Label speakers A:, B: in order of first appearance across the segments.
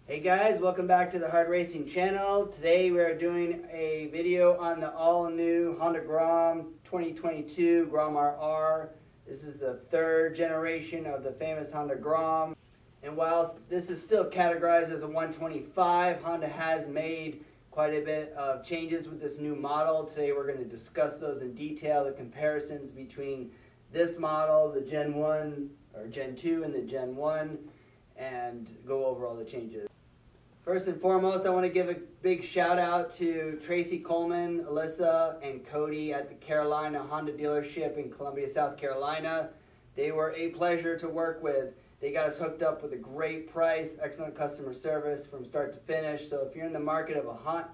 A: Hey guys, welcome back to the HardRacing channel. Today we are doing a video on the all-new Honda Grom 2022 Grom RR. This is the third generation of the famous Honda Grom. And whilst this is still categorized as a 125, Honda has made quite a bit of changes with this new model. Today we're going to discuss those in detail, the comparisons between this model, the Gen 1 or Gen 2 and the Gen 1, and go over all the changes. First and foremost, I want to give a big shout out to Tracy Coleman, Alyssa, and Cody at the Carolina Honda dealership in Columbia, South Carolina. They were a pleasure to work with. They got us hooked up with a great price, excellent customer service from start to finish. So if you're in the market of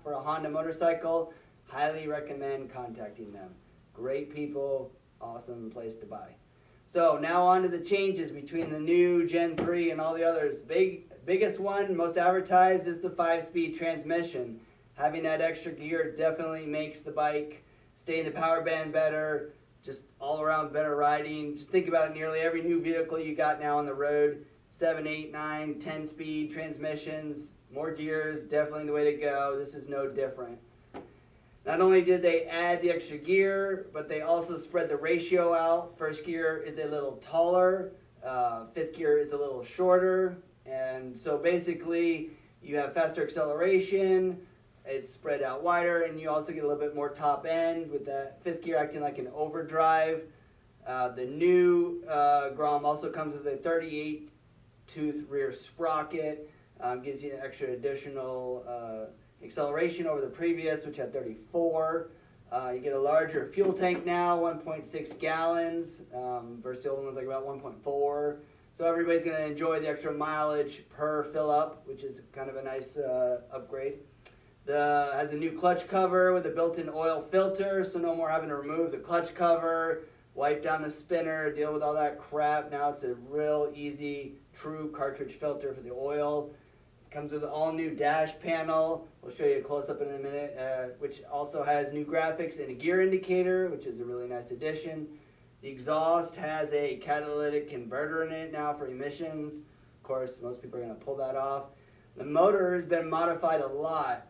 A: for a Honda motorcycle, highly recommend contacting them. Great people, awesome place to buy. So now on to the changes between the new Gen 3 and all the others. Biggest one, most advertised, is the 5-speed transmission. Having that extra gear definitely makes the bike stay in the power band better, just all around better riding. Just think about it, nearly every new vehicle you got now on the road, 7, 8, 9, 10-speed transmissions, more gears, definitely the way to go. This is no different. Not only did they add the extra gear, but they also spread the ratio out. First gear is a little taller, fifth gear is a little shorter, and so basically you have faster acceleration, it's spread out wider, and you also get a little bit more top end with that fifth gear acting like an overdrive. The new Grom also comes with a 38-tooth rear sprocket, gives you an extra additional acceleration over the previous, which had 34. You get a larger fuel tank now, 1.6 gallons, versus the old one was like about 1.4. So everybody's going to enjoy the extra mileage per fill up, which is kind of a nice upgrade. Has a new clutch cover with a built-in oil filter, so no more having to remove the clutch cover, wipe down the spinner, deal with all that crap. Now it's a real easy, true cartridge filter for the oil. Comes with an all-new dash panel. We'll show you a close-up in a minute, which also has new graphics and a gear indicator, which is a really nice addition. The exhaust has a catalytic converter in it now for emissions. Of course, most people are going to pull that off. The motor has been modified a lot.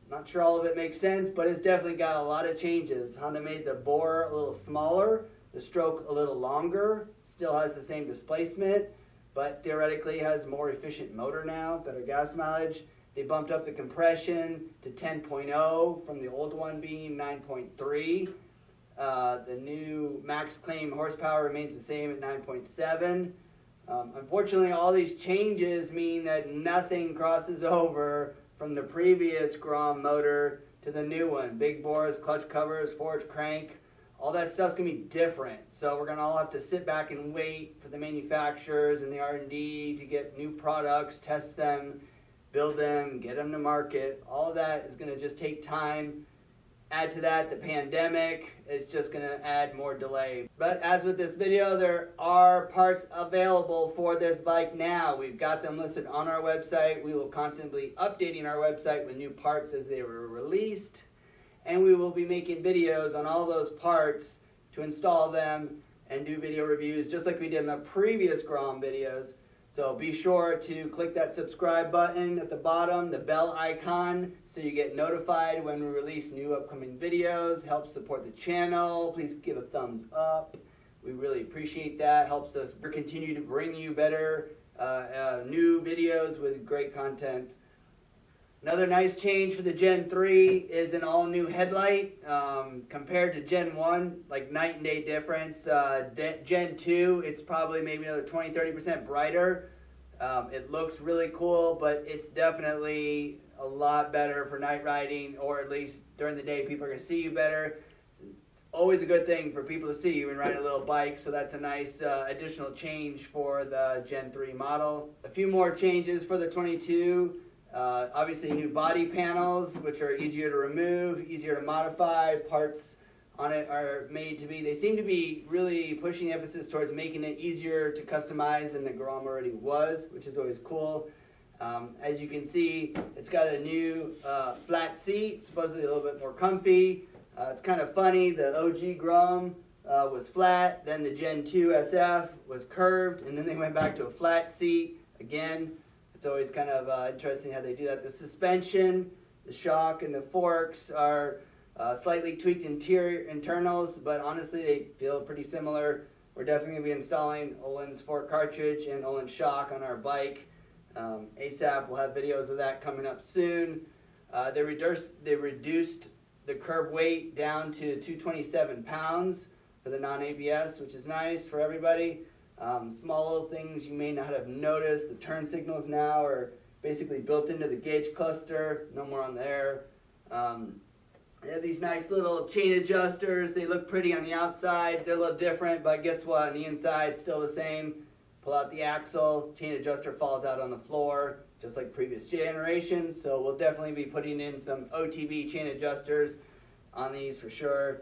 A: Not sure all of it makes sense, but it's definitely got a lot of changes. Honda made the bore a little smaller, the stroke a little longer, still has the same displacement, but theoretically has a more efficient motor now, better gas mileage. They bumped up the compression to 10.0 from the old one being 9.3. The new max claim horsepower remains the same at 9.7. Unfortunately, all these changes mean that nothing crosses over from the previous Grom motor to the new one. Big bores, clutch covers, forged crank, all that stuff's going to be different. So we're going to all have to sit back and wait for the manufacturers and the R&D to get new products, test them, build them, get them to market. All of that is going to just take time. Add to that the pandemic, it's just going to add more delay. But as with this video, there are parts available for this bike now. We've got them listed on our website. We will constantly updating our website with new parts as they were released. And we will be making videos on all those parts to install them and do video reviews just like we did in the previous Grom videos. So be sure to click that subscribe button at the bottom, the bell icon, so you get notified when we release new upcoming videos. Helps support the channel. Please give a thumbs up. We really appreciate that. Helps us continue to bring you better new videos with great content. Another nice change for the Gen 3 is an all-new headlight. Compared to Gen 1, like night and day difference. Gen 2, it's probably maybe another 20-30% brighter. It looks really cool, but it's definitely a lot better for night riding, or at least during the day people are going to see you better. It's always a good thing for people to see you and ride a little bike, so that's a nice additional change for the Gen 3 model. A few more changes for the 22. Obviously new body panels, which are easier to remove, easier to modify. Parts on it are made to be, they seem to be really pushing emphasis towards making it easier to customize than the Grom already was, which is always cool. As you can see, it's got a new flat seat, supposedly a little bit more comfy. It's kind of funny, the OG Grom was flat, then the Gen 2 SF was curved, and then they went back to a flat seat again. It's always kind of interesting how they do that. The suspension, the shock, and the forks are slightly tweaked internals, but honestly they feel pretty similar. We're definitely going to be installing Olin's fork cartridge and Olin's shock on our bike. ASAP, we'll have videos of that coming up soon. They reduced the curb weight down to 227 pounds for the non-ABS, which is nice for everybody. Small little things you may not have noticed. The turn signals now are basically built into the gauge cluster, no more on there. They have these nice little chain adjusters. They look pretty on the outside. They're a little different, but guess what? On the inside, still the same. Pull out the axle, chain adjuster falls out on the floor, just like previous generations. So we'll definitely be putting in some OTB chain adjusters on these for sure.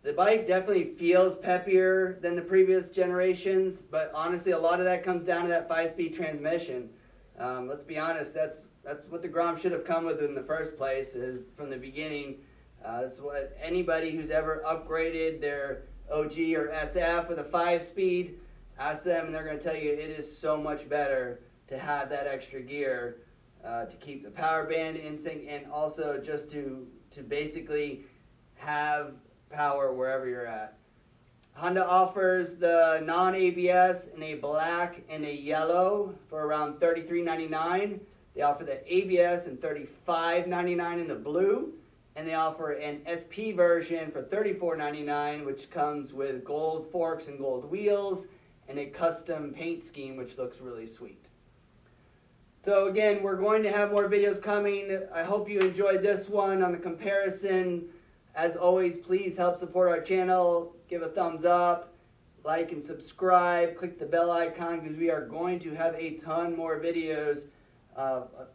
A: The bike definitely feels peppier than the previous generations, but honestly, a lot of that comes down to that 5-speed transmission. Let's be honest, that's what the Grom should have come with in the first place, is from the beginning. That's what anybody who's ever upgraded their OG or SF with a 5-speed, ask them and they're going to tell you it is so much better to have that extra gear to keep the power band in sync, and also just to basically have power wherever you're at. Honda offers the non-ABS in a black and a yellow for around $33.99. They offer the ABS in $35.99 in the blue, and they offer an SP version for $34.99, which comes with gold forks and gold wheels and a custom paint scheme, which looks really sweet. So again, we're going to have more videos coming. I hope you enjoyed this one on the comparison. As always, please help support our channel. Give a thumbs up, like and subscribe, click the bell icon, because we are going to have a ton more videos,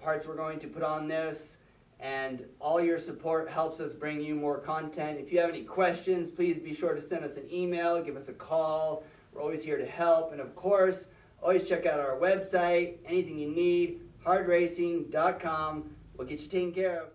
A: parts we're going to put on this, and all your support helps us bring you more content. If you have any questions, please be sure to send us an email, give us a call. We're always here to help, and of course, always check out our website. Anything you need, HardRacing.com will get you taken care of.